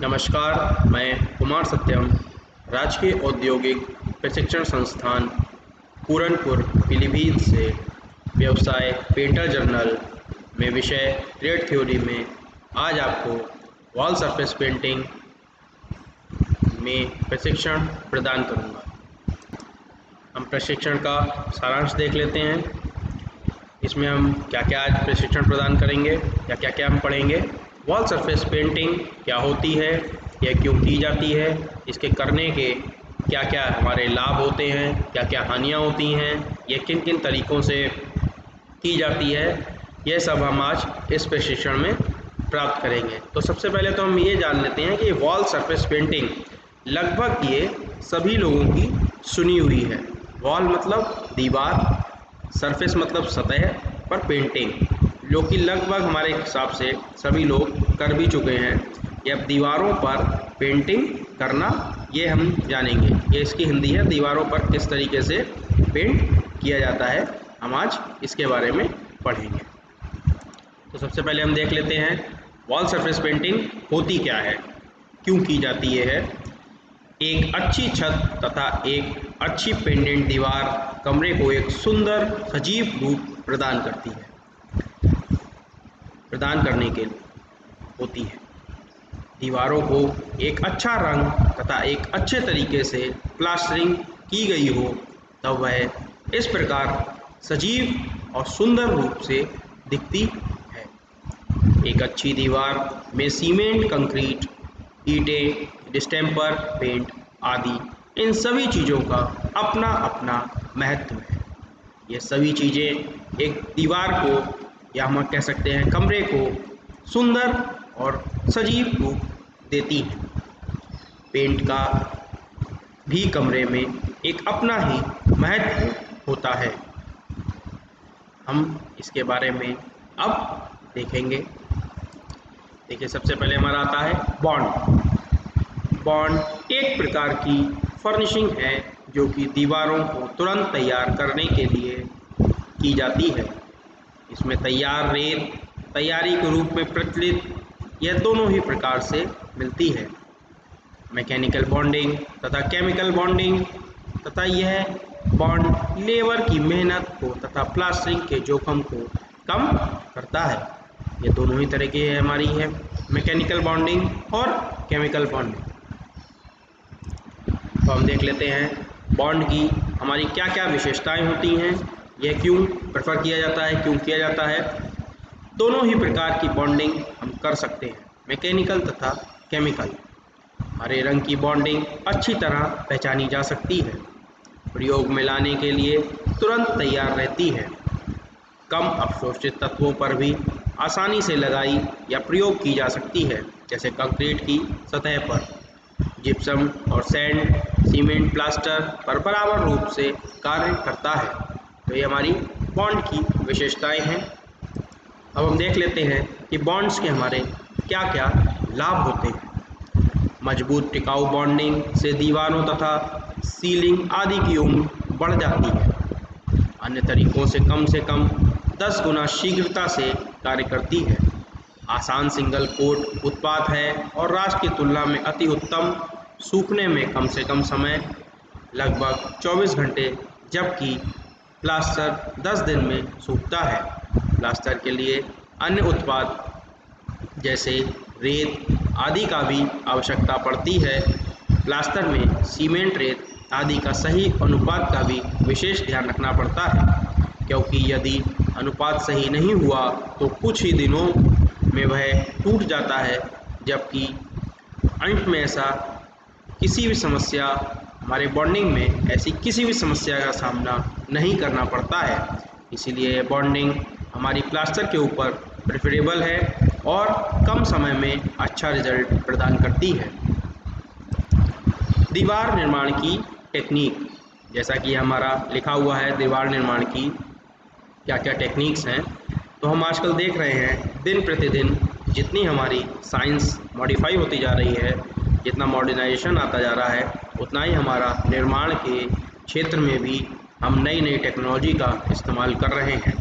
नमस्कार, मैं कुमार सत्यम राजकीय औद्योगिक प्रशिक्षण संस्थान पूरनपुर पीलीभीत से व्यवसाय पेंटर जर्नल में विषय ट्रेड थ्योरी में आज आपको वॉल सरफेस पेंटिंग में प्रशिक्षण प्रदान करूंगा। हम प्रशिक्षण का सारांश देख लेते हैं। इसमें हम क्या क्या आज प्रशिक्षण प्रदान करेंगे या क्या क्या हम पढ़ेंगे। वॉल सरफेस पेंटिंग क्या होती है, यह क्यों की जाती है, इसके करने के क्या क्या हमारे लाभ होते हैं, क्या क्या हानियाँ होती हैं, यह किन किन तरीक़ों से की जाती है, यह सब हम आज इस प्रशिक्षण में प्राप्त करेंगे। तो सबसे पहले तो हम ये जान लेते हैं कि वॉल सरफेस पेंटिंग लगभग ये सभी लोगों की सुनी हुई है। वॉल मतलब दीवार, सरफेस मतलब सतह पर पेंटिंग, जो कि लगभग हमारे हिसाब से सभी लोग कर भी चुके हैं। या दीवारों पर पेंटिंग करना, ये हम जानेंगे। ये इसकी हिंदी है, दीवारों पर किस तरीके से पेंट किया जाता है, हम आज इसके बारे में पढ़ेंगे। तो सबसे पहले हम देख लेते हैं वॉल सरफेस पेंटिंग होती क्या है, क्यों की जाती है। एक अच्छी छत तथा एक अच्छी पेंडेंट दीवार कमरे को एक सुंदर सजीव रूप प्रदान करने के लिए होती है। दीवारों को एक अच्छा रंग तथा एक अच्छे तरीके से प्लास्टरिंग की गई हो तब वह इस प्रकार सजीव और सुंदर रूप से दिखती है। एक अच्छी दीवार में सीमेंट, कंक्रीट, ईंटें, डिस्टेम्पर, पेंट आदि इन सभी चीज़ों का अपना अपना महत्व है। ये सभी चीज़ें एक दीवार को या हम कह सकते हैं कमरे को सुंदर और सजीव रूप देती हैं। पेंट का भी कमरे में एक अपना ही महत्व होता है। हम इसके बारे में अब देखेंगे। देखिए, सबसे पहले हमारा आता है बॉन्ड। बॉन्ड एक प्रकार की फर्निशिंग है जो कि दीवारों को तुरंत तैयार करने के लिए की जाती है। इसमें तैयार रेत तैयारी के रूप में प्रचलित, यह दोनों ही प्रकार से मिलती है। मैकेनिकल बॉन्डिंग तथा केमिकल बॉन्डिंग, तथा यह बॉन्ड लेबर की मेहनत को तथा प्लास्टरिंग के जोखिम को कम करता है। ये दोनों ही तरह की हमारी है, मैकेनिकल बॉन्डिंग और केमिकल बॉन्डिंग। तो हम देख लेते हैं बॉन्ड की हमारी क्या क्या विशेषताएं होती हैं, यह क्यों प्रेफर किया जाता है, क्यों किया जाता है। दोनों ही प्रकार की बॉन्डिंग हम कर सकते हैं, मैकेनिकल तथा केमिकल। हरे रंग की बॉन्डिंग अच्छी तरह पहचानी जा सकती है, प्रयोग में लाने के लिए तुरंत तैयार रहती है। कम अवशोषित तत्वों पर भी आसानी से लगाई या प्रयोग की जा सकती है, जैसे कंक्रीट की सतह पर। जिप्सम और सैंड, सीमेंट, प्लास्टर पर बराबर रूप से कार्य करता है। तो ये हमारी बॉन्ड की विशेषताएं हैं। अब हम देख लेते हैं कि बॉन्ड्स के हमारे क्या क्या लाभ होते हैं। मजबूत टिकाऊ बॉन्डिंग से दीवारों तथा सीलिंग आदि की उम्र बढ़ जाती है। अन्य तरीकों से कम 10 गुना शीघ्रता से कार्य करती है। आसान सिंगल कोट उत्पाद है और राख की तुलना में अति उत्तम। सूखने में कम से कम समय लगभग 24 घंटे, जबकि प्लास्टर 10 दिन में सूखता है। प्लास्टर के लिए अन्य उत्पाद जैसे रेत आदि का भी आवश्यकता पड़ती है। प्लास्टर में सीमेंट, रेत आदि का सही अनुपात का भी विशेष ध्यान रखना पड़ता है, क्योंकि यदि अनुपात सही नहीं हुआ तो कुछ ही दिनों में वह टूट जाता है, जबकि अंत में ऐसा किसी भी समस्या हमारे बॉन्डिंग में ऐसी किसी भी समस्या का सामना नहीं करना पड़ता है। इसीलिए बॉन्डिंग हमारी प्लास्टर के ऊपर प्रेफरेबल है और कम समय में अच्छा रिजल्ट प्रदान करती है। दीवार निर्माण की टेक्निक, जैसा कि हमारा लिखा हुआ है दीवार निर्माण की क्या क्या टेक्निक्स हैं, तो हम आजकल देख रहे हैं दिन प्रतिदिन जितनी हमारी साइंस मॉडिफाई होती जा रही है, जितना मॉडर्नाइजेशन आता जा रहा है, उतना ही हमारा निर्माण के क्षेत्र में भी हम नई नई टेक्नोलॉजी का इस्तेमाल कर रहे हैं।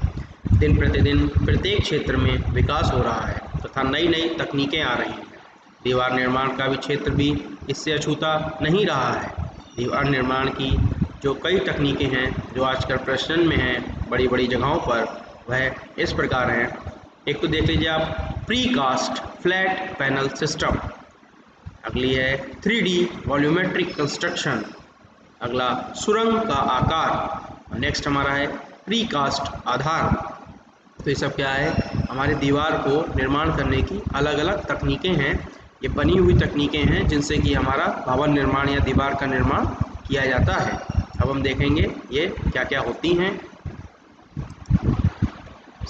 दिन प्रतिदिन प्रत्येक क्षेत्र में विकास हो रहा है तथा नई नई तकनीकें आ रही हैं। दीवार निर्माण का भी क्षेत्र भी इससे अछूता नहीं रहा है। दीवार निर्माण की जो कई तकनीकें हैं जो आजकल प्रचलन में हैं बड़ी बड़ी जगहों पर, वह इस प्रकार हैं। एक तो देख लीजिए आप, precast flat panel system. अगली है 3D वॉल्यूमेट्रिक कंस्ट्रक्शन। अगला सुरंग का आकार। नेक्स्ट हमारा है प्री कास्ट आधार। तो ये सब क्या है, हमारे दीवार को निर्माण करने की अलग अलग तकनीकें हैं। ये बनी हुई तकनीकें हैं जिनसे कि हमारा भवन निर्माण या दीवार का निर्माण किया जाता है। अब हम देखेंगे ये क्या क्या होती हैं।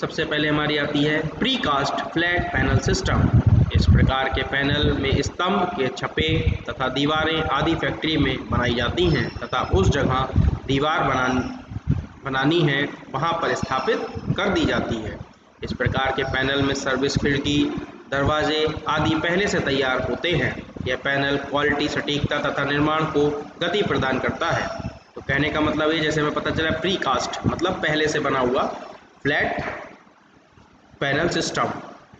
सबसे पहले हमारी आती है precast flat panel system. इस प्रकार के पैनल में स्तंभ के छपे तथा दीवारें आदि फैक्ट्री में बनाई जाती हैं तथा उस जगह दीवार बनानी है वहां पर स्थापित कर दी जाती है। इस प्रकार के पैनल में सर्विस खिड़की, दरवाजे आदि पहले से तैयार होते हैं। यह पैनल क्वालिटी, सटीकता तथा निर्माण को गति प्रदान करता है। तो कहने का मतलब ये, जैसे हमें पता चला प्री कास्ट मतलब पहले से बना हुआ फ्लैट पैनल सिस्टम।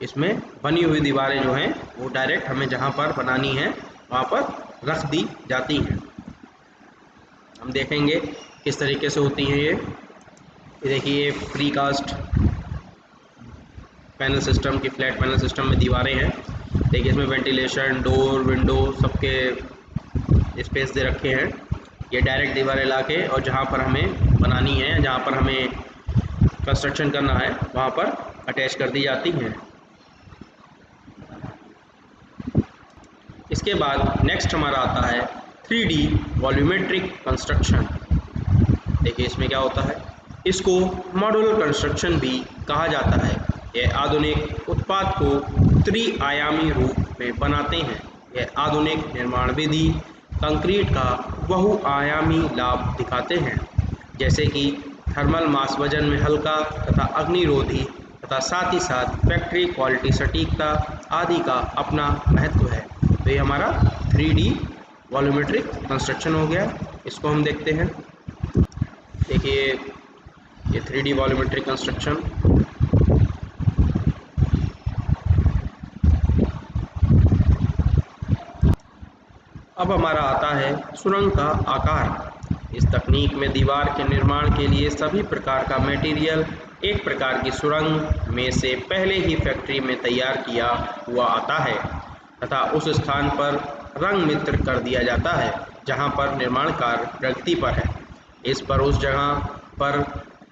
इसमें बनी हुई दीवारें जो हैं वो डायरेक्ट हमें जहाँ पर बनानी है वहाँ पर रख दी जाती हैं। हम देखेंगे किस तरीके से होती हैं ये देखिए प्री कास्ट पैनल सिस्टम की फ्लैट पैनल सिस्टम में दीवारें हैं। देखिए इसमें वेंटिलेशन, डोर, विंडो सबके स्पेस दे रखे हैं। ये डायरेक्ट दीवारें लाके और जहाँ पर हमें बनानी है, जहाँ पर हमें कंस्ट्रक्शन करना है वहाँ पर अटैच कर दी जाती हैं। इसके बाद नेक्स्ट हमारा आता है 3D वॉल्यूमेट्रिक कंस्ट्रक्शन। देखिए इसमें क्या होता है, इसको मॉड्यूलर कंस्ट्रक्शन भी कहा जाता है। यह आधुनिक उत्पाद को त्रि-आयामी रूप में बनाते हैं। यह आधुनिक निर्माण विधि कंक्रीट का बहुआयामी लाभ दिखाते हैं, जैसे कि थर्मल मास वजन में हल्का तथा अग्निरोधी तथा साथ ही साथ फैक्ट्री क्वालिटी, सटीकता आदि का अपना महत्व है। तो ये हमारा 3D वॉल्यूमेट्रिक कंस्ट्रक्शन हो गया। इसको हम देखते हैं। देखिए ये 3D वॉल्यूमेट्रिक कंस्ट्रक्शन। अब हमारा आता है सुरंग का आकार। इस तकनीक में दीवार के निर्माण के लिए सभी प्रकार का मटेरियल एक प्रकार की सुरंग में से पहले ही फैक्ट्री में तैयार किया हुआ आता है तथा उस स्थान पर रंग मित्र कर दिया जाता है जहां पर निर्माण कार्य प्रगति पर है। इस पर उस जगह पर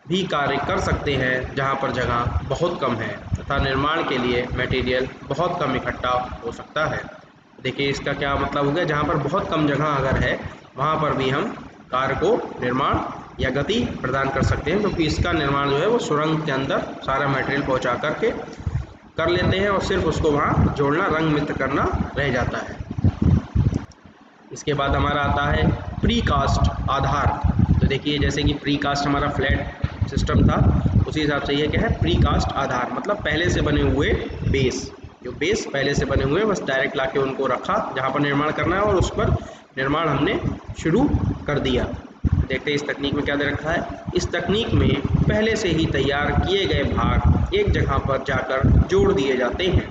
भी कार्य कर सकते हैं जहां पर जगह बहुत कम है तथा निर्माण के लिए मटेरियल बहुत कम इकट्ठा हो सकता है। देखिए इसका क्या मतलब हो गया, जहाँ पर बहुत कम जगह अगर है वहाँ पर भी हम कार्य को निर्माण या गति प्रदान कर सकते हैं, क्योंकि इसका निर्माण जो है वो सुरंग के अंदर सारा मटेरियल पहुँचा करके कर लेते हैं और सिर्फ उसको वहाँ जोड़ना, रंग मित्र करना रह जाता है। इसके बाद हमारा आता है प्री कास्ट आधार। तो देखिए जैसे कि प्री कास्ट हमारा फ्लैट सिस्टम था, उसी हिसाब से ये क्या है प्री कास्ट आधार, मतलब पहले से बने हुए बेस। जो बेस पहले से बने हुए बस डायरेक्ट लाके उनको रखा जहाँ पर निर्माण करना है और उस पर निर्माण हमने शुरू कर दिया। देखते हैं इस तकनीक में क्या दे रखा है। इस तकनीक में पहले से ही तैयार किए गए भाग एक जगह पर जाकर जोड़ दिए जाते हैं।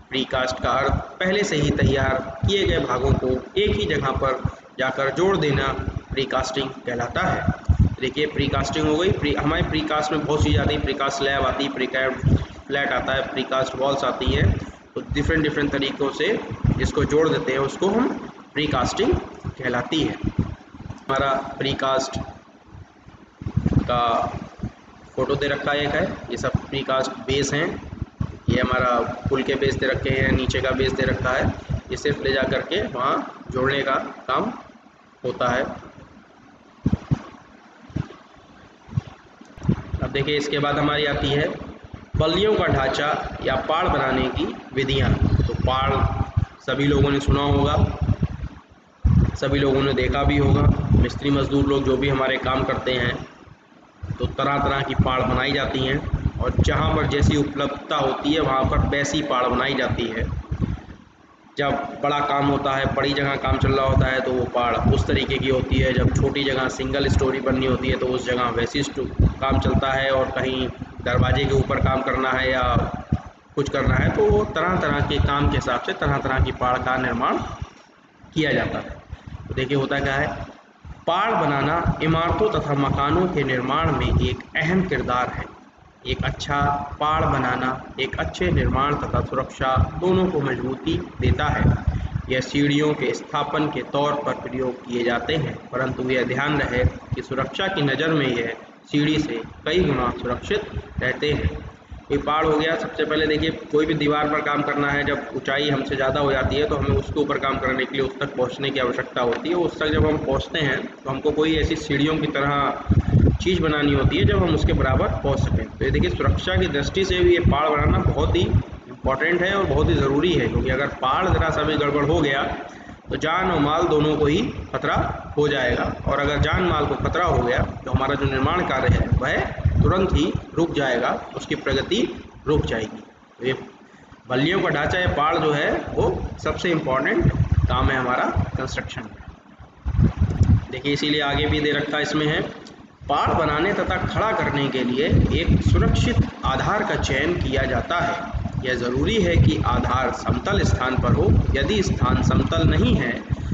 प्रीकास्ट का अर्थ पहले से ही तैयार किए गए भागों को एक ही जगह पर जाकर जोड़ देना प्रीकास्टिंग कहलाता है। देखिए प्रीकास्टिंग हो गई। हमारे प्रीकास्ट में बहुत चीज़ आती है, प्रीकास्ट स्लैब आती है, प्रीकास्ट फ्लैट आता है, प्रीकास्ट वॉल्स आती है। तो डिफरेंट तरीक़ों से जिसको जोड़ देते हैं उसको हम प्रीकास्टिंग कहलाती है। हमारा प्रीकास्ट का फ़ोटो दे रखा है, एक है, ये सब प्रीकास्ट बेस हैं। ये हमारा पुल के बेस दे रखे हैं, नीचे का बेस दे रखा है। ये सिर्फ ले जा करके वहाँ जोड़ने का काम होता है। अब देखिए इसके बाद हमारी आती है बल्लियों का ढांचा या पाड़ बनाने की विधियाँ। तो पाड़ सभी लोगों ने सुना होगा, सभी लोगों ने देखा भी होगा। मिस्त्री मजदूर लोग जो भी हमारे काम करते हैं तो तरह तरह की पाड़ बनाई जाती हैं और जहाँ पर जैसी उपलब्धता होती है वहाँ पर वैसी पाड़ बनाई जाती है। जब बड़ा काम होता है, बड़ी जगह काम चल रहा होता है तो वो पाड़ उस तरीके की होती है। जब छोटी जगह सिंगल स्टोरी बननी होती है तो उस जगह वैसी काम चलता है। और कहीं दरवाजे के ऊपर काम करना है या कुछ करना है तो वो तरह तरह के काम के हिसाब से तरह तरह की पाड़ का निर्माण किया जाता है। तो देखिए होता क्या है, पाड़ बनाना इमारतों तथा मकानों के निर्माण में एक अहम किरदार है। एक अच्छा पाड़ बनाना एक अच्छे निर्माण तथा सुरक्षा दोनों को मजबूती देता है। यह सीढ़ियों के स्थापन के तौर पर प्रयोग किए जाते हैं, परंतु यह ध्यान रहे कि सुरक्षा की नज़र में यह सीढ़ी से कई गुना सुरक्षित रहते हैं। कोई पहाड़ हो गया, सबसे पहले देखिए कोई भी दीवार पर काम करना है, जब ऊंचाई हमसे ज़्यादा हो जाती है तो हमें उसके ऊपर काम करने के लिए उस तक पहुंचने की आवश्यकता होती है। उस तक जब हम पहुंचते हैं तो हमको कोई ऐसी सीढ़ियों की तरह चीज़ बनानी होती है जब हम उसके बराबर पहुंच सकें। तो ये देखिए सुरक्षा की दृष्टि से भी ये पहाड़ बनाना बहुत ही इम्पॉर्टेंट है और बहुत ही ज़रूरी है, क्योंकि अगर पहाड़ ज़रा सा भी गड़बड़ हो गया तो जान और माल दोनों को ही खतरा हो जाएगा, और अगर जान माल को खतरा हो गया तो हमारा जो निर्माण कार्य है वह तुरंत ही रुक जाएगा, उसकी प्रगति रुक जाएगी। तो ये बल्लियों का ढांचा या पाड़ जो है वो सबसे इम्पोर्टेंट काम है हमारा कंस्ट्रक्शन में। देखिए इसीलिए आगे भी दे रखा इसमें है, पाड़ बनाने तथा खड़ा करने के लिए एक सुरक्षित आधार का चयन किया जाता है। यह ज़रूरी है कि आधार समतल स्थान पर हो। यदि स्थान समतल नहीं है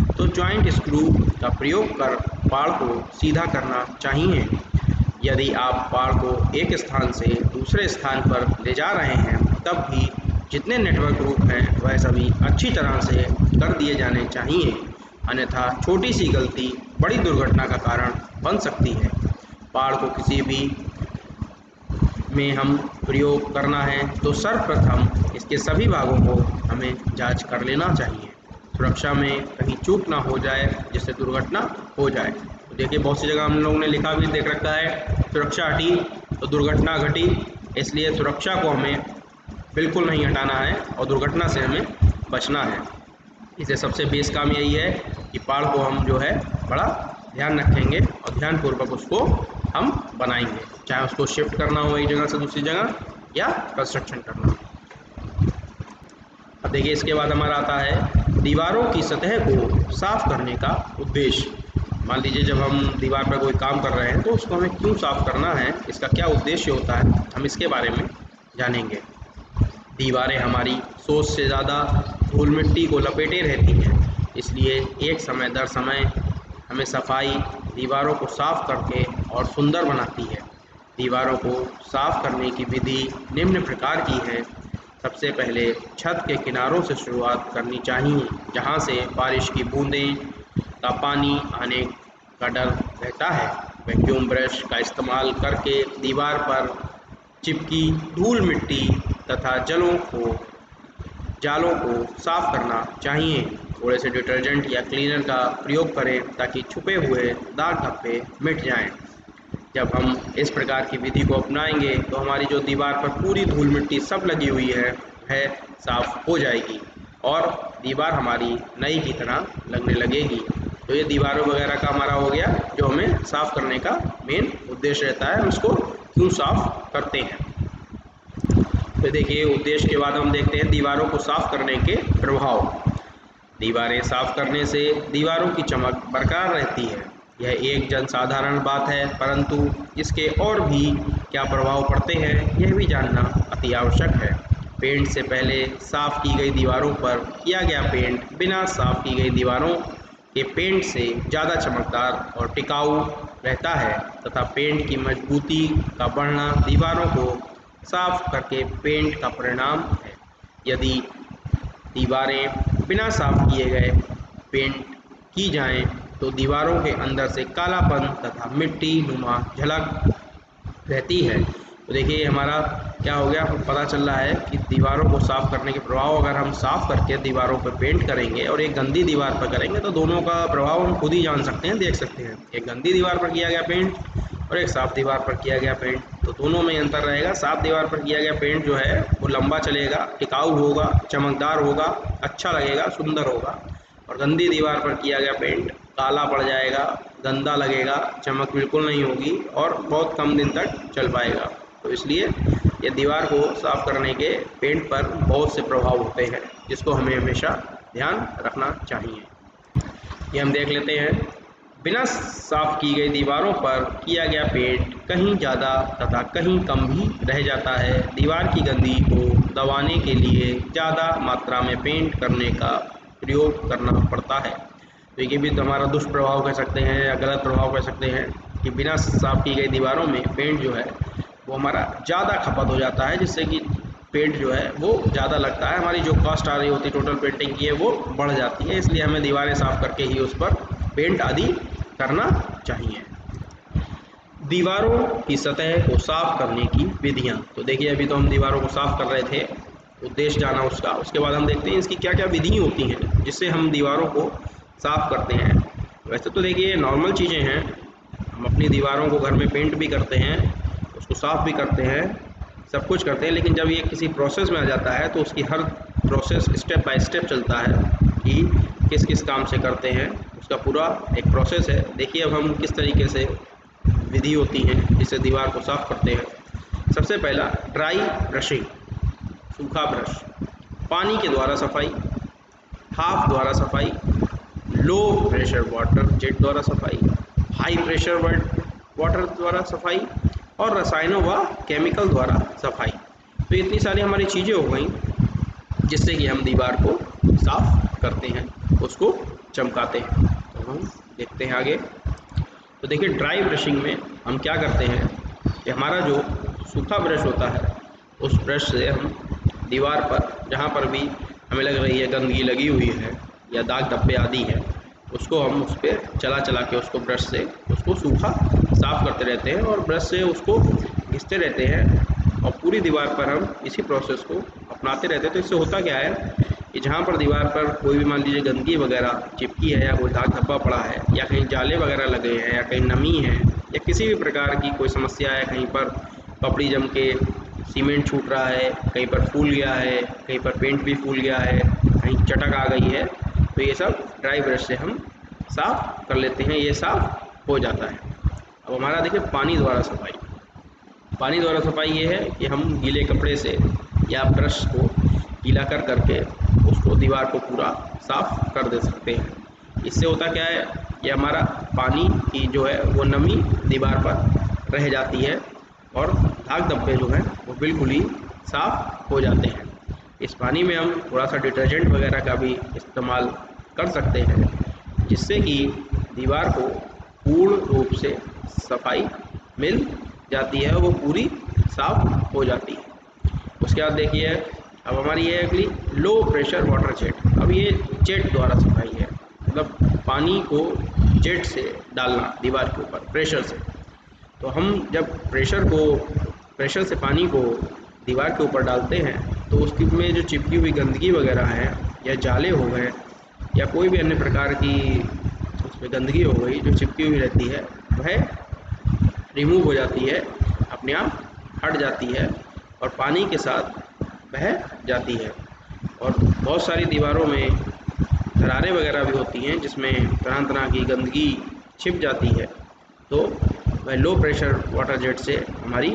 तो जॉइंट स्क्रू का प्रयोग कर पाड़ को सीधा करना चाहिए। यदि आप पाड़ को एक स्थान से दूसरे स्थान पर ले जा रहे हैं तब भी जितने नेटवर्क रूप हैं वह सभी अच्छी तरह से कर दिए जाने चाहिए, अन्यथा छोटी सी गलती बड़ी दुर्घटना का कारण बन सकती है। पाड़ को किसी भी में हम प्रयोग करना है तो सर्वप्रथम इसके सभी भागों को हमें जांच कर लेना चाहिए, सुरक्षा में कहीं चूक ना हो जाए जिससे दुर्घटना हो जाए। तो देखिए बहुत सी जगह हम लोगों ने लिखा भी देख रखा है, सुरक्षा हटी तो दुर्घटना घटी, इसलिए सुरक्षा को हमें बिल्कुल नहीं हटाना है और दुर्घटना से हमें बचना है। इसे सबसे बेस काम यही है कि पाड़ को हम जो है बड़ा ध्यान रखेंगे और ध्यानपूर्वक उसको हम बनाएंगे, चाहे उसको शिफ्ट करना हो एक जगह से दूसरी जगह या कंस्ट्रक्शन करना हो। अब देखिए इसके बाद हमारा आता है दीवारों की सतह को साफ करने का उद्देश्य। मान लीजिए जब हम दीवार पर कोई काम कर रहे हैं तो उसको हमें क्यों साफ करना है, इसका क्या उद्देश्य होता है, हम इसके बारे में जानेंगे। दीवारें हमारी सोच से ज़्यादा धूल मिट्टी को लपेटे रहती हैं, इसलिए एक समय दर समय हमें सफाई दीवारों को साफ करके और सुंदर बनाती है। दीवारों को साफ करने की विधि निम्न प्रकार की है। सबसे पहले छत के किनारों से शुरुआत करनी चाहिए, जहां से बारिश की बूंदें का पानी आने का डर रहता है। वैक्यूम ब्रश का इस्तेमाल करके दीवार पर चिपकी धूल मिट्टी तथा जालों को साफ करना चाहिए। थोड़े से डिटर्जेंट या क्लीनर का प्रयोग करें ताकि छुपे हुए दाग धब्बे मिट जाएं। जब हम इस प्रकार की विधि को अपनाएंगे तो हमारी जो दीवार पर पूरी धूल मिट्टी सब लगी हुई है वह साफ हो जाएगी और दीवार हमारी नई की तरह लगने लगेगी। तो ये दीवारों वगैरह का हमारा हो गया जो हमें साफ करने का मेन उद्देश्य रहता है, हम इसको क्यों साफ करते हैं। तो देखिए उद्देश्य के बाद हम देखते हैं दीवारों को साफ करने के प्रभाव। दीवारें साफ करने से दीवारों की चमक बरकरार रहती है, यह एक जनसाधारण बात है, परंतु इसके और भी क्या प्रभाव पड़ते हैं यह भी जानना अति आवश्यक है। पेंट से पहले साफ की गई दीवारों पर किया गया पेंट बिना साफ की गई दीवारों के पेंट से ज़्यादा चमकदार और टिकाऊ रहता है तथा पेंट की मजबूती का बढ़ना दीवारों को साफ करके पेंट का परिणाम है। यदि दीवारें बिना साफ किए गए पेंट की जाएं तो दीवारों के अंदर से कालापन तथा मिट्टी नुमा झलक रहती है। तो देखिए हमारा क्या हो गया, पता चल रहा है कि दीवारों को साफ करने के प्रभाव, अगर हम साफ करके दीवारों पर पेंट करेंगे और एक गंदी दीवार पर करेंगे तो दोनों का प्रभाव हम खुद ही जान सकते हैं, देख सकते हैं। एक गंदी दीवार पर किया गया पेंट और एक साफ दीवार पर किया गया पेंट, तो दोनों में अंतर रहेगा। साफ दीवार पर किया गया पेंट जो है वो लंबा चलेगा, टिकाऊ होगा, चमकदार होगा, अच्छा लगेगा, सुंदर होगा, और गंदी दीवार पर किया गया पेंट काला पड़ जाएगा, गंदा लगेगा, चमक बिल्कुल नहीं होगी और बहुत कम दिन तक चल पाएगा। तो इसलिए ये दीवार को साफ करने के पेंट पर बहुत से प्रभाव होते हैं जिसको हमें हमेशा ध्यान रखना चाहिए। ये हम देख लेते हैं बिना साफ की गई दीवारों पर किया गया पेंट कहीं ज़्यादा तथा कहीं कम भी रह जाता है। दीवार की गंदगी को दबाने के लिए ज़्यादा मात्रा में पेंट करने का प्रयोग करना पड़ता है। तो ये भी तो हमारा दुष्प्रभाव कह सकते हैं या गलत प्रभाव कह सकते हैं कि बिना साफ की गई दीवारों में पेंट जो है वो हमारा ज़्यादा खपत हो जाता है, जिससे कि पेंट जो है वो ज़्यादा लगता है, हमारी जो कॉस्ट आ रही होती है टोटल पेंटिंग की है वो बढ़ जाती है। इसलिए हमें दीवारें साफ़ करके ही उस पर पेंट आदि करना चाहिए। दीवारों की सतह को साफ करने की विधियाँ। तो देखिए अभी तो हम दीवारों को साफ कर रहे थे, उद्देश्य जाना उसका, उसके बाद हम देखते हैं इसकी क्या क्या विधि होती हैं जिससे हम दीवारों को साफ करते हैं। वैसे तो देखिए नॉर्मल चीज़ें हैं, हम अपनी दीवारों को घर में पेंट भी करते हैं, उसको साफ भी करते हैं, सब कुछ करते हैं, लेकिन जब ये किसी प्रोसेस में आ जाता है तो उसकी हर प्रोसेस स्टेप बाय स्टेप चलता है कि किस किस काम से करते हैं, उसका पूरा एक प्रोसेस है। देखिए अब हम किस तरीके से विधि होती है जिससे दीवार को साफ करते हैं। सबसे पहला ड्राई ब्रशिंग, सूखा ब्रश, पानी के द्वारा सफाई, हाफ द्वारा सफाई, लो प्रेशर वाटर जेट द्वारा सफाई, हाई प्रेशर वाटर द्वारा सफाई और रसायनों व केमिकल द्वारा सफाई। तो इतनी सारी हमारी चीज़ें हो गई जिससे कि हम दीवार को साफ करते हैं, उसको चमकाते हैं। तो हम देखते हैं आगे। तो देखिए ड्राई ब्रशिंग में हम क्या करते हैं कि हमारा जो सूखा ब्रश होता है उस ब्रश से हम दीवार पर जहाँ पर भी हमें लग रही है गंदगी लगी हुई है या दाग धब्बे आदि है, उसको हम उस पर चला चला के उसको ब्रश से उसको सूखा साफ करते रहते हैं और ब्रश से उसको घिसते रहते हैं और पूरी दीवार पर हम इसी प्रोसेस को अपनाते रहते हैं। तो इससे होता क्या है कि जहाँ पर दीवार पर कोई भी मान लीजिए गंदगी वगैरह चिपकी है या कोई दाग धब्बा पड़ा है या कहीं जाले वगैरह लगे हैं या कहीं नमी है या किसी भी प्रकार की कोई समस्या है, कहीं पर पपड़ी जम के सीमेंट छूट रहा है, कहीं पर फूल गया है, कहीं पर पेंट भी फूल गया है, कहीं चटक आ गई है, तो ये सब ड्राई ब्रश से हम साफ़ कर लेते हैं, ये साफ़ हो जाता है। अब हमारा देखिए पानी द्वारा सफाई। पानी द्वारा सफाई ये है कि हम गीले कपड़े से या ब्रश को गीला कर करके उसको दीवार को पूरा साफ़ कर दे सकते हैं। इससे होता क्या है कि हमारा पानी की जो है वो नमी दीवार पर रह जाती है और दाग धब्बे जो हैं वो बिल्कुल ही साफ़ हो जाते हैं। इस पानी में हम थोड़ा सा डिटर्जेंट वगैरह का भी इस्तेमाल कर सकते हैं जिससे कि दीवार को पूर्ण रूप से सफाई मिल जाती है, वो पूरी साफ हो जाती है। उसके बाद देखिए अब हमारी है अगली लो प्रेशर वाटर जेट। अब ये जेट द्वारा सफाई है, मतलब पानी को जेट से डालना दीवार के ऊपर प्रेशर से। तो हम जब प्रेशर से पानी को दीवार के ऊपर डालते हैं तो उसकी में जो चिपकी हुई गंदगी वगैरह है या जाले हो गए या कोई भी अन्य प्रकार की उसमें गंदगी हो गई जो चिपकी हुई रहती है वह रिमूव हो जाती है, अपने आप हट जाती है और पानी के साथ बह जाती है। और बहुत सारी दीवारों में दरारें वगैरह भी होती हैं जिसमें तरह तरह की गंदगी छिप जाती है, तो वह लो प्रेशर वाटर जेट से हमारी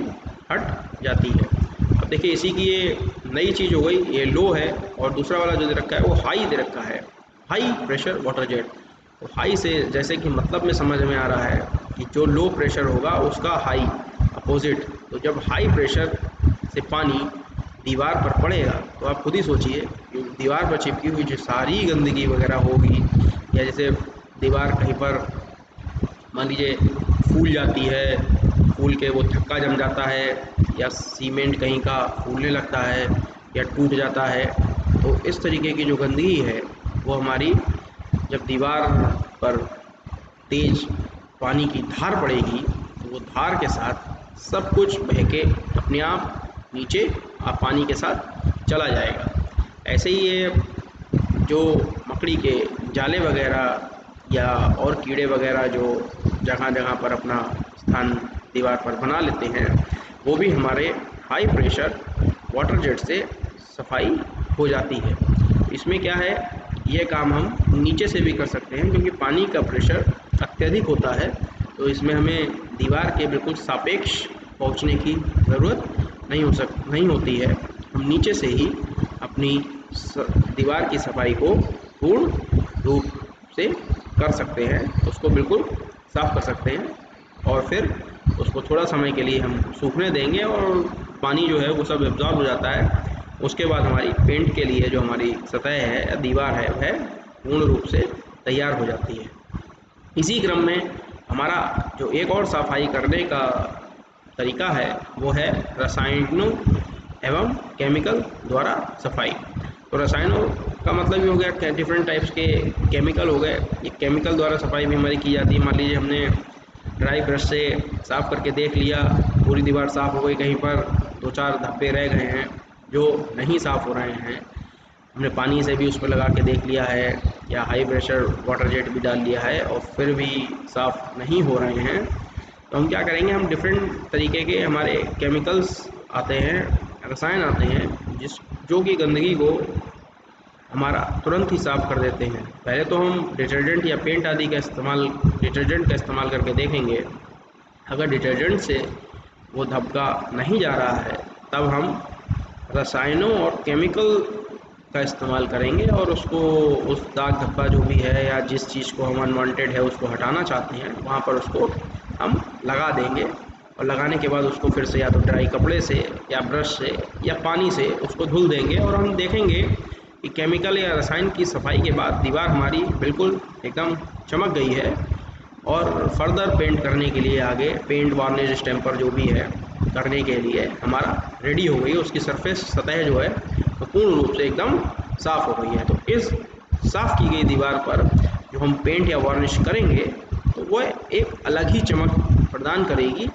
हट जाती है। अब देखिए इसी की ये नई चीज़ हो गई, ये लो है और दूसरा वाला जो दे रखा है वो हाई दे रखा है, हाई प्रेशर वाटर जेट। तो हाई से जैसे कि मतलब में समझ में आ रहा है कि जो लो प्रेशर होगा उसका हाई अपोजिट। तो जब हाई प्रेशर से पानी दीवार पर पड़ेगा तो आप खुद ही सोचिए कि दीवार पर चिपकी हुई जो सारी गंदगी वगैरह होगी या जैसे दीवार कहीं पर मान लीजिए फूल जाती है, फूल के वो थक्का जम जाता है या सीमेंट कहीं का फूलने लगता है या टूट जाता है, तो इस तरीके की जो गंदगी है वो हमारी जब दीवार पर तेज पानी की धार पड़ेगी तो वो धार के साथ सब कुछ बह के अपने आप नीचे पानी के साथ चला जाएगा। ऐसे ही ये जो मकड़ी के जाले वगैरह या और कीड़े वगैरह जो जगह जगह पर अपना स्थान दीवार पर बना लेते हैं वो भी हमारे हाई प्रेशर वाटर जेट से सफाई हो जाती है। इसमें क्या है, ये काम हम नीचे से भी कर सकते हैं क्योंकि पानी का प्रेशर अत्यधिक होता है, तो इसमें हमें दीवार के बिल्कुल सापेक्ष पहुंचने की ज़रूरत नहीं होती है। हम नीचे से ही अपनी दीवार की सफाई को पूर्ण रूप से कर सकते हैं, उसको बिल्कुल साफ़ कर सकते हैं और फिर उसको थोड़ा समय के लिए हम सूखने देंगे और पानी जो है वो सब एब्जॉर्ब हो जाता है। उसके बाद हमारी पेंट के लिए जो हमारी सतह है या दीवार है वह पूर्ण रूप से तैयार हो जाती है। इसी क्रम में हमारा जो एक और सफाई करने का तरीका है वो है रसायनों एवं केमिकल द्वारा सफाई। तो रसायनों का मतलब ये हो गया कि डिफरेंट टाइप्स के केमिकल हो गए। ये केमिकल द्वारा सफाई भी हमारी की जाती है। मान लीजिए हमने ड्राई ब्रश से साफ़ करके देख लिया, पूरी दीवार साफ़ हो गई, कहीं पर 2-4 धब्बे रह गए हैं जो नहीं साफ़ हो रहे हैं, हमने पानी से भी उस पर लगा के देख लिया है या हाई प्रेशर वाटर जेट भी डाल लिया है और फिर भी साफ़ नहीं हो रहे हैं, तो हम क्या करेंगे, हम डिफरेंट तरीके के हमारे केमिकल्स आते हैं, रसायन आते हैं जो कि गंदगी को हमारा तुरंत ही साफ़ कर देते हैं। पहले तो हम डिटर्जेंट या पेंट आदि का डिटर्जेंट का इस्तेमाल करके देखेंगे। अगर डिटर्जेंट से वो धब्बा नहीं जा रहा है तब हम रसायनों और केमिकल का इस्तेमाल करेंगे और उसको उस दाग धब्बा जो भी है या जिस चीज़ को हम अनवांटेड है उसको हटाना चाहते हैं वहाँ पर उसको हम लगा देंगे और लगाने के बाद उसको फिर से या तो ड्राई कपड़े से या ब्रश से या पानी से उसको धुल देंगे और हम देखेंगे कि केमिकल या रसायन की सफाई के बाद दीवार हमारी बिल्कुल एकदम चमक गई है और फर्दर पेंट करने के लिए आगे पेंट वार्निश स्टैम्पर जो भी है करने के लिए हमारा रेडी हो गई है। उसकी सरफेस सतह जो है वो पूर्ण रूप से एकदम साफ़ हो गई है। तो इस साफ़ की गई दीवार पर जो हम पेंट या वार्निश करेंगे तो वह एक अलग ही चमक प्रदान करेगी,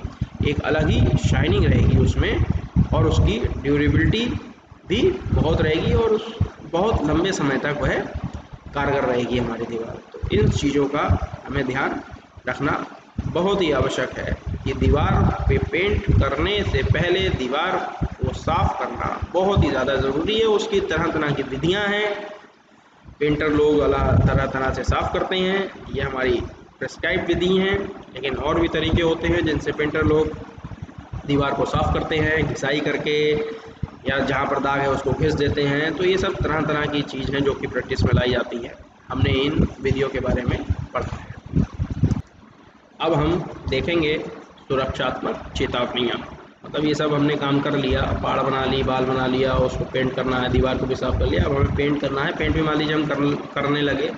एक अलग ही शाइनिंग रहेगी उसमें और उसकी ड्यूरेबिलिटी भी बहुत रहेगी और उस बहुत लंबे समय तक वह कारगर रहेगी हमारी दीवार। तो इन चीज़ों का हमें ध्यान रखना बहुत ही आवश्यक है कि दीवार पे पेंट करने से पहले दीवार को साफ़ करना बहुत ही ज़्यादा ज़रूरी है। उसकी तरह तरह की विधियाँ हैं, पेंटर लोग अलग तरह तरह से साफ़ करते हैं, ये हमारी प्रेस्क्राइब विधि हैं, लेकिन और भी तरीके होते हैं जिनसे पेंटर लोग दीवार को साफ़ करते हैं, घिसाई करके या जहाँ पर दाग है उसको घिस देते हैं। तो ये सब तरह तरह की चीज़ हैं जो कि प्रैक्टिस में लाई जाती है। हमने इन विधियों के बारे में पढ़ा है। अब हम देखेंगे सुरक्षात्मक चेतावनियाँ। मतलब ये सब हमने काम कर लिया, पहाड़ बना ली, बाल बना लिया, उसको पेंट करना है, दीवार को भी साफ़ कर लिया, अब हमें पेंट करना है। पेंट भी मान लीजिए हम करने लगे,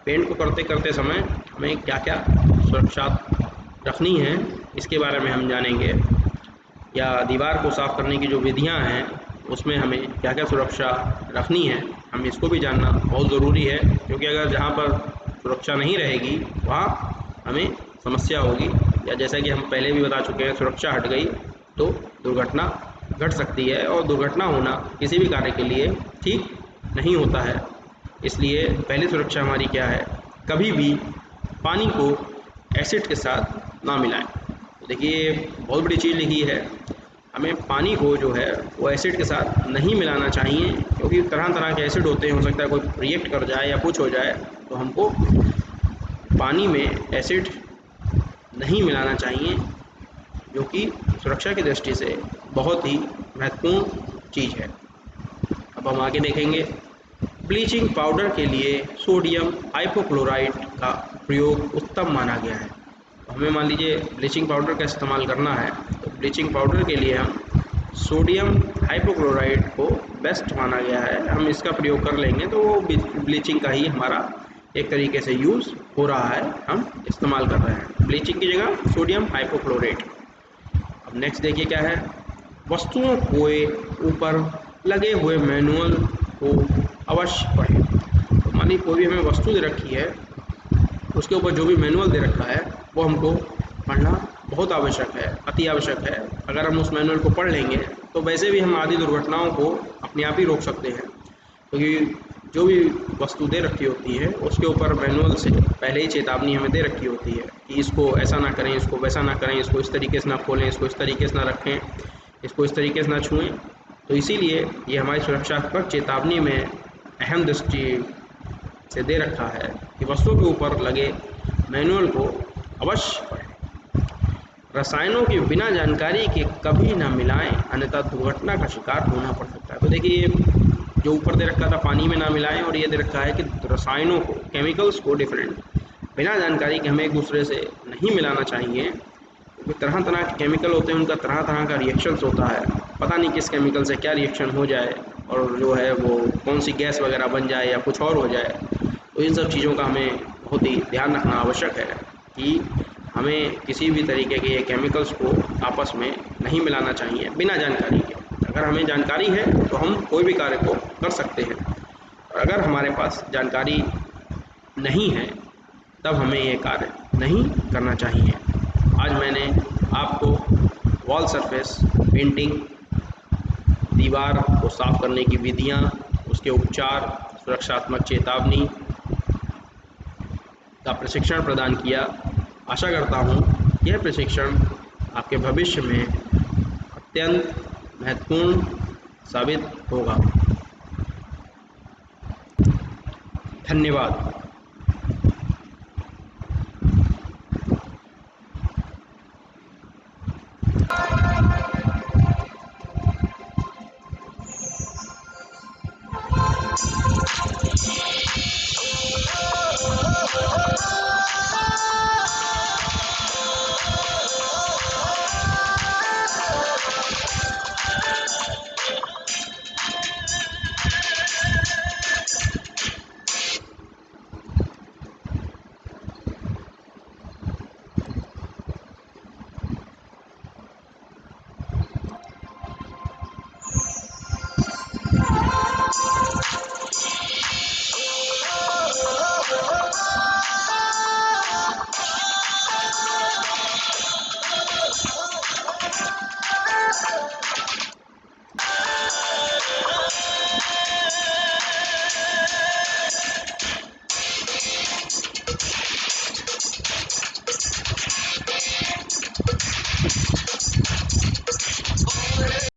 पेंट को करते करते समय हमें क्या क्या सुरक्षा रखनी है इसके बारे में हम जानेंगे, या दीवार को साफ़ करने की जो विधियाँ हैं उसमें हमें क्या क्या सुरक्षा रखनी है, हम इसको भी जानना बहुत ज़रूरी है। क्योंकि अगर जहाँ पर सुरक्षा नहीं रहेगी वहाँ हमें समस्या होगी, या जैसा कि हम पहले भी बता चुके हैं, सुरक्षा हट गई तो दुर्घटना घट सकती है और दुर्घटना होना किसी भी कार्य के लिए ठीक नहीं होता है। इसलिए पहली सुरक्षा हमारी क्या है, कभी भी पानी को एसिड के साथ ना मिलाएं। तो देखिए बहुत बड़ी चीज़ लिखी है, हमें पानी को जो है वो एसिड के साथ नहीं मिलाना चाहिए, क्योंकि तरह तरह के एसिड होते हैं, हो सकता है कोई रिएक्ट कर जाए या कुछ हो जाए, तो हमको पानी में एसिड नहीं मिलाना चाहिए, जो कि सुरक्षा की दृष्टि से बहुत ही महत्वपूर्ण चीज़ है। अब हम आगे देखेंगे, ब्लीचिंग पाउडर के लिए सोडियम हाइपोक्लोराइट का प्रयोग उत्तम माना गया है। हमें मान लीजिए ब्लीचिंग पाउडर का इस्तेमाल करना है, तो ब्लीचिंग पाउडर के लिए हम सोडियम हाइपोक्लोराइट को बेस्ट माना गया है, हम इसका प्रयोग कर लेंगे तो वो ब्लीचिंग का ही हमारा एक तरीके से यूज़ हो रहा है, हम इस्तेमाल कर रहे हैं ब्लीचिंग की जगह सोडियम हाइपोक्लोराइट। अब नेक्स्ट देखिए क्या है, वस्तुओं के ऊपर लगे हुए मैनुअल को अवश्य पढ़ें। तो मान लीजिए कोई भी हमें वस्तु दे रखी है, उसके ऊपर जो भी मैनुअल दे रखा है वो हमको पढ़ना बहुत आवश्यक है, अति आवश्यक है। अगर हम उस मैनुअल को पढ़ लेंगे तो वैसे भी हम आदि दुर्घटनाओं को अपने आप ही रोक सकते हैं, क्योंकि जो भी वस्तु दे रखी होती है उसके ऊपर मैनुअल से पहले ही चेतावनी हमें दे रखी होती है कि इसको ऐसा ना करें, इसको वैसा ना करें, इसको इस तरीके से ना खोलें, इसको इस तरीके से ना रखें, इसको इस तरीके से ना छुएं। तो इसीलिए ये हमारी सुरक्षात्मक चेतावनी में अहम दृष्टि से दे रखा है कि वस्तुओं के ऊपर लगे मैनुअल को अवश्य पढ़ें। रसायनों की बिना जानकारी के कभी ना मिलाएं, अन्यथा दुर्घटना का शिकार होना पड़ सकता है। तो देखिए जो ऊपर दे रखा था पानी में ना मिलाएं, और ये दे रखा है कि रसायनों को, केमिकल्स को डिफरेंट, बिना जानकारी के हमें एक दूसरे से नहीं मिलाना चाहिए, क्योंकि तरह तरह के केमिकल होते हैं, उनका तरह तरह का रिएक्शंस होता है, पता नहीं किस केमिकल से क्या रिएक्शन हो जाए और जो है वो कौन सी गैस वगैरह बन जाए या कुछ और हो जाए। तो इन सब चीज़ों का हमें बहुत ही ध्यान रखना आवश्यक है कि हमें किसी भी तरीके के केमिकल्स को आपस में नहीं मिलाना चाहिए बिना जानकारी के। अगर हमें जानकारी है तो हम कोई भी कार्य को कर सकते हैं, और अगर हमारे पास जानकारी नहीं है तब हमें ये कार्य नहीं करना चाहिए। आज मैंने आपको वॉल सरफेस पेंटिंग, दीवार को साफ करने की विधियाँ, उसके उपचार, सुरक्षात्मक चेतावनी का प्रशिक्षण प्रदान किया। आशा करता हूँ यह प्रशिक्षण आपके भविष्य में अत्यंत महत्वपूर्ण साबित होगा। धन्यवाद।